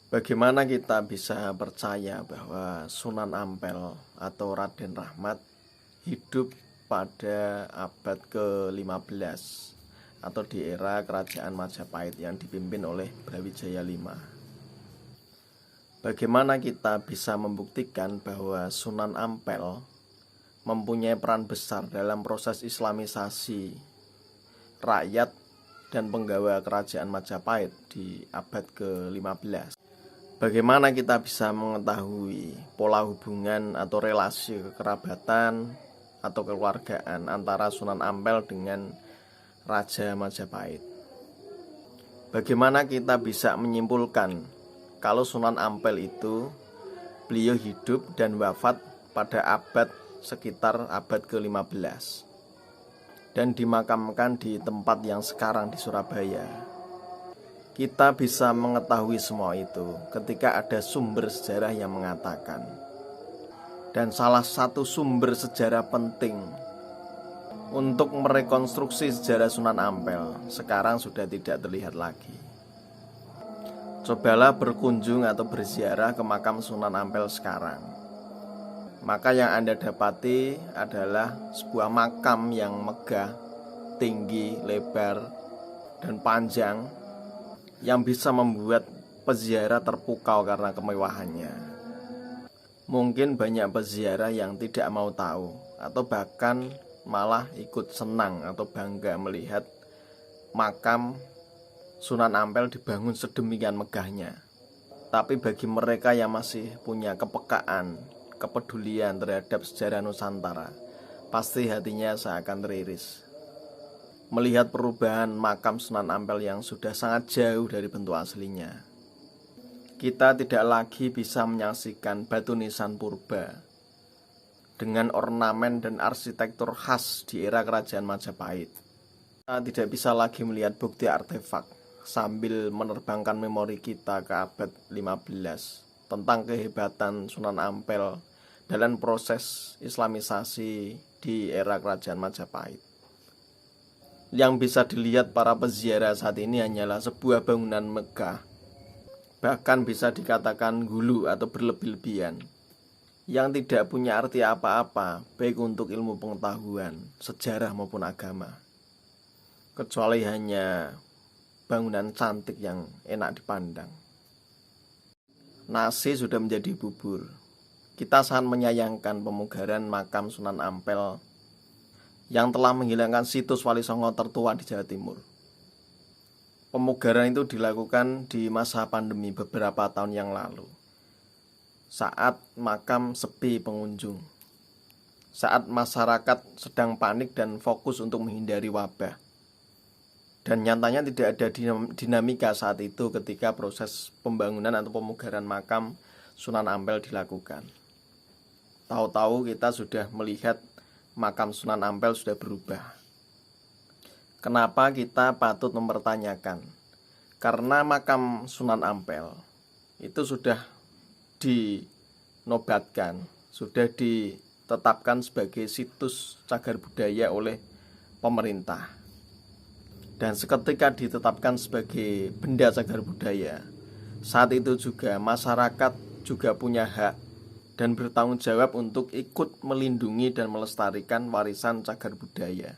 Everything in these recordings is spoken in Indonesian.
Bagaimana kita bisa percaya bahwa Sunan Ampel atau Raden Rahmat hidup pada abad ke-15 atau di era kerajaan Majapahit yang dipimpin oleh Brawijaya V? Bagaimana kita bisa membuktikan bahwa Sunan Ampel mempunyai peran besar dalam proses islamisasi rakyat dan penggawa kerajaan Majapahit di abad ke-15? Bagaimana kita bisa mengetahui pola hubungan atau relasi kekerabatan atau kekeluargaan antara Sunan Ampel dengan Raja Majapahit? Bagaimana kita bisa menyimpulkan kalau Sunan Ampel itu beliau hidup dan wafat pada sekitar abad ke-15 dan dimakamkan di tempat yang sekarang di Surabaya? Kita bisa mengetahui semua itu ketika ada sumber sejarah yang mengatakan. Dan salah satu sumber sejarah penting untuk merekonstruksi sejarah Sunan Ampel sekarang sudah tidak terlihat lagi. Cobalah berkunjung atau berziarah ke makam Sunan Ampel sekarang. Maka yang Anda dapati adalah sebuah makam yang megah, tinggi, lebar, dan panjang, yang bisa membuat peziarah terpukau karena kemewahannya. Mungkin banyak peziarah yang tidak mau tahu atau bahkan malah ikut senang atau bangga melihat makam Sunan Ampel dibangun sedemikian megahnya. Tapi bagi mereka yang masih punya kepekaan, kepedulian terhadap sejarah Nusantara, pasti hatinya seakan teriris melihat perubahan makam Sunan Ampel yang sudah sangat jauh dari bentuk aslinya. Kita tidak lagi bisa menyaksikan batu nisan purba dengan ornamen dan arsitektur khas di era kerajaan Majapahit. Kita tidak bisa lagi melihat bukti artefak sambil menerbangkan memori kita ke abad 15 tentang kehebatan Sunan Ampel dalam proses islamisasi di era kerajaan Majapahit. Yang bisa dilihat para peziarah saat ini hanyalah sebuah bangunan megah, bahkan bisa dikatakan gulu atau berlebih-lebihan, yang tidak punya arti apa-apa baik untuk ilmu pengetahuan, sejarah maupun agama, kecuali hanya bangunan cantik yang enak dipandang. Nasi sudah menjadi bubur. Kita sangat menyayangkan pemugaran makam Sunan Ampel yang telah menghilangkan situs Wali Songo tertua di Jawa Timur. Pemugaran itu dilakukan di masa pandemi beberapa tahun yang lalu, saat makam sepi pengunjung, saat masyarakat sedang panik dan fokus untuk menghindari wabah. Dan nyatanya tidak ada dinamika saat itu ketika proses pembangunan atau pemugaran makam Sunan Ampel dilakukan. Tahu-tahu kita sudah melihat makam Sunan Ampel sudah berubah. Kenapa kita patut mempertanyakan? Karena makam Sunan Ampel itu sudah dinobatkan, sudah ditetapkan sebagai situs cagar budaya oleh pemerintah. Dan seketika ditetapkan sebagai benda cagar budaya, saat itu juga masyarakat juga punya hak dan bertanggung jawab untuk ikut melindungi dan melestarikan warisan cagar budaya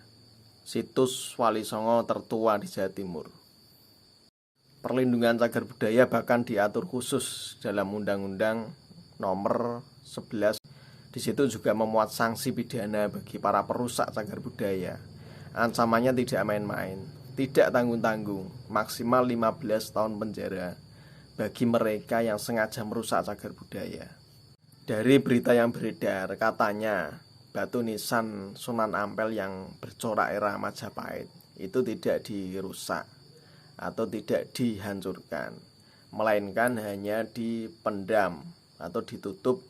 situs Wali Songo tertua di Jawa Timur. Perlindungan cagar budaya bahkan diatur khusus dalam Undang-Undang Nomor 11. Di situ juga memuat sanksi pidana bagi para perusak cagar budaya. Ancamannya tidak main-main, tidak tanggung-tanggung, maksimal 15 tahun penjara bagi mereka yang sengaja merusak cagar budaya. Dari berita yang beredar, katanya batu nisan Sunan Ampel yang bercorak era Majapahit itu tidak dirusak atau tidak dihancurkan, melainkan hanya dipendam atau ditutup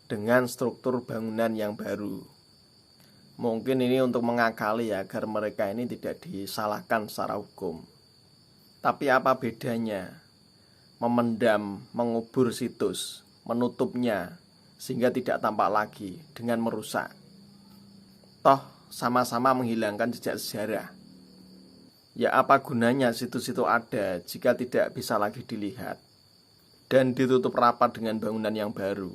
dengan struktur bangunan yang baru. Mungkin ini untuk mengakali agar mereka ini tidak disalahkan secara hukum. Tapi apa bedanya memendam, mengubur situs, menutupnya sehingga tidak tampak lagi dengan merusak? Toh sama-sama menghilangkan jejak sejarah. Ya apa gunanya situs itu ada jika tidak bisa lagi dilihat dan ditutup rapat dengan bangunan yang baru.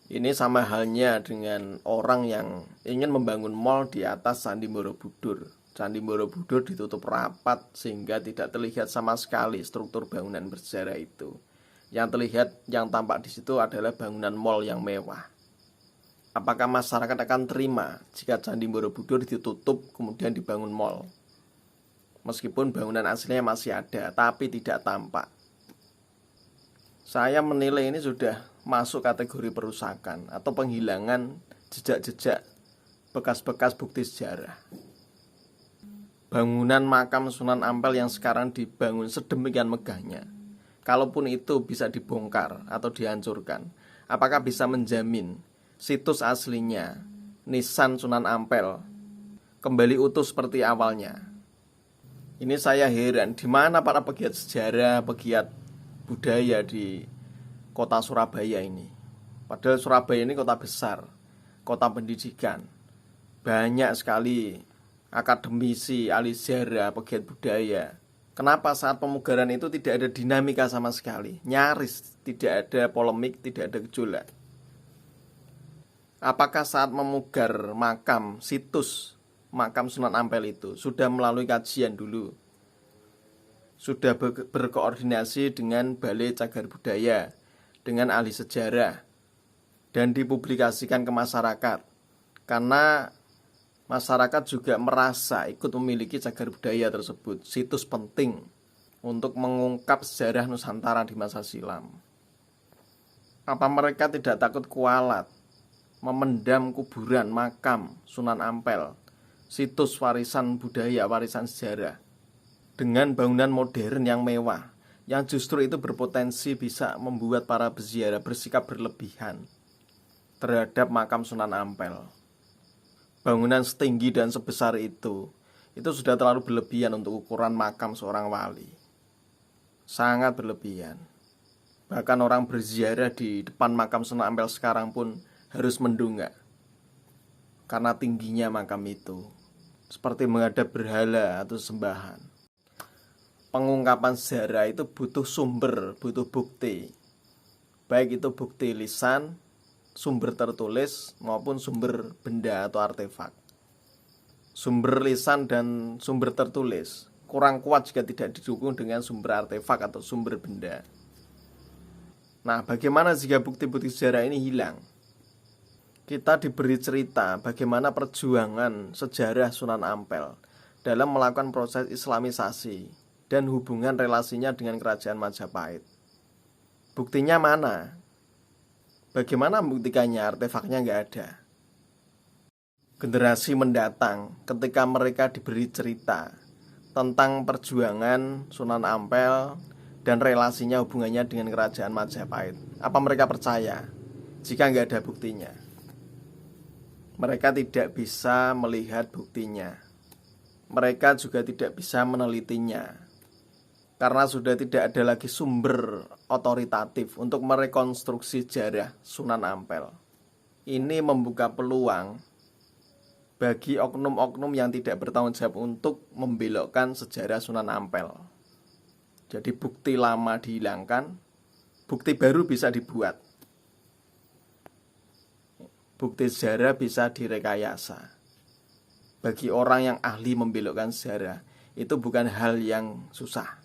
Ini sama halnya dengan orang yang ingin membangun mal di atas Candi Borobudur. Candi Borobudur ditutup rapat sehingga tidak terlihat sama sekali struktur bangunan bersejarah itu. Yang terlihat, yang tampak di situ adalah bangunan mal yang mewah. Apakah masyarakat akan terima jika Candi Borobudur ditutup kemudian dibangun mal? Meskipun bangunan aslinya masih ada, tapi tidak tampak. Saya menilai ini sudah masuk kategori perusakan atau penghilangan jejak-jejak bekas-bekas bukti sejarah. Bangunan makam Sunan Ampel yang sekarang dibangun sedemikian megahnya, kalaupun itu bisa dibongkar atau dihancurkan, apakah bisa menjamin situs aslinya nisan Sunan Ampel kembali utuh seperti awalnya? Ini saya heran, di mana para pegiat sejarah, pegiat budaya di kota Surabaya ini. Padahal Surabaya ini kota besar, kota pendidikan. Banyak sekali akademisi, ahli sejarah, pegiat budaya. Kenapa saat pemugaran itu tidak ada dinamika sama sekali? Nyaris tidak ada polemik, tidak ada gejolak. Apakah saat memugar makam, situs makam Sunan Ampel itu sudah melalui kajian dulu? Sudah berkoordinasi dengan Balai Cagar Budaya, dengan ahli sejarah, dan dipublikasikan ke masyarakat. Karena masyarakat juga merasa ikut memiliki cagar budaya tersebut, situs penting untuk mengungkap sejarah Nusantara di masa silam. Apa mereka tidak takut kualat memendam kuburan makam Sunan Ampel, situs warisan budaya, warisan sejarah, dengan bangunan modern yang mewah, yang justru itu berpotensi bisa membuat para peziarah bersikap berlebihan terhadap makam Sunan Ampel. Bangunan setinggi dan sebesar itu sudah terlalu berlebihan untuk ukuran makam seorang wali. Sangat berlebihan. Bahkan orang berziarah di depan makam Sunan Ampel sekarang pun harus mendongak karena tingginya makam itu, seperti menghadap berhala atau sembahan. Pengungkapan sejarah itu butuh sumber, butuh bukti. Baik itu bukti lisan, sumber tertulis, maupun sumber benda atau artefak. Sumber lisan dan sumber tertulis kurang kuat jika tidak didukung dengan sumber artefak atau sumber benda. Nah, bagaimana jika bukti-bukti sejarah ini hilang? Kita diberi cerita bagaimana perjuangan sejarah Sunan Ampel dalam melakukan proses islamisasi dan hubungan relasinya dengan kerajaan Majapahit. Buktinya mana? Bagaimana membuktikannya? Artefaknya nggak ada. Generasi mendatang, ketika mereka diberi cerita tentang perjuangan Sunan Ampel dan relasinya, hubungannya dengan kerajaan Majapahit, apa mereka percaya jika nggak ada buktinya? Mereka tidak bisa melihat buktinya. Mereka juga tidak bisa menelitinya, karena sudah tidak ada lagi sumber otoritatif untuk merekonstruksi sejarah Sunan Ampel. Ini membuka peluang bagi oknum-oknum yang tidak bertanggung jawab untuk membelokkan sejarah Sunan Ampel. Jadi bukti lama dihilangkan, bukti baru bisa dibuat. Bukti sejarah bisa direkayasa. Bagi orang yang ahli membelokkan sejarah, itu bukan hal yang susah.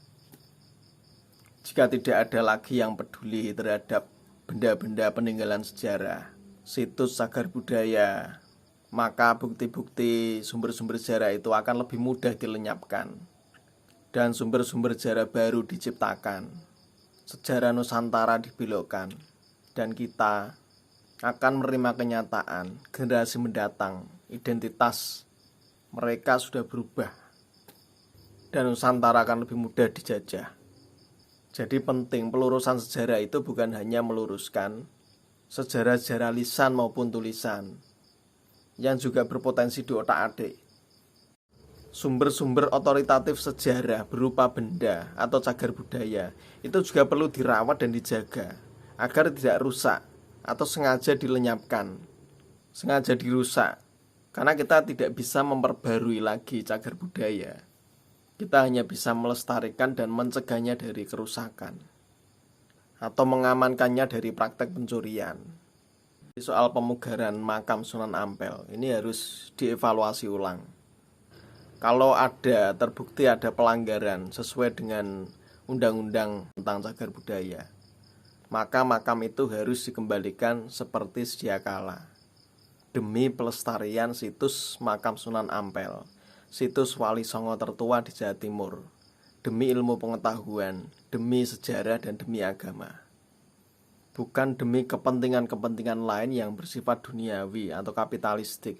Jika tidak ada lagi yang peduli terhadap benda-benda peninggalan sejarah, situs cagar budaya, maka bukti-bukti sumber-sumber sejarah itu akan lebih mudah dilenyapkan dan sumber-sumber sejarah baru diciptakan. Sejarah Nusantara dibelokkan dan kita akan menerima kenyataan generasi mendatang identitas mereka sudah berubah dan Nusantara akan lebih mudah dijajah. Jadi penting pelurusan sejarah itu bukan hanya meluruskan sejarah-sejarah lisan maupun tulisan yang juga berpotensi di otak-atik. Sumber-sumber otoritatif sejarah berupa benda atau cagar budaya itu juga perlu dirawat dan dijaga agar tidak rusak atau sengaja dilenyapkan, sengaja dirusak, karena kita tidak bisa memperbarui lagi cagar budaya. Kita hanya bisa melestarikan dan mencegahnya dari kerusakan atau mengamankannya dari praktek pencurian. Soal pemugaran makam Sunan Ampel ini harus dievaluasi ulang. Kalau ada terbukti ada pelanggaran sesuai dengan undang-undang tentang cagar budaya, maka makam itu harus dikembalikan seperti sedia kala demi pelestarian situs makam Sunan Ampel, situs Wali Songo tertua di Jawa Timur, demi ilmu pengetahuan, demi sejarah dan demi agama. Bukan demi kepentingan-kepentingan lain yang bersifat duniawi atau kapitalistik.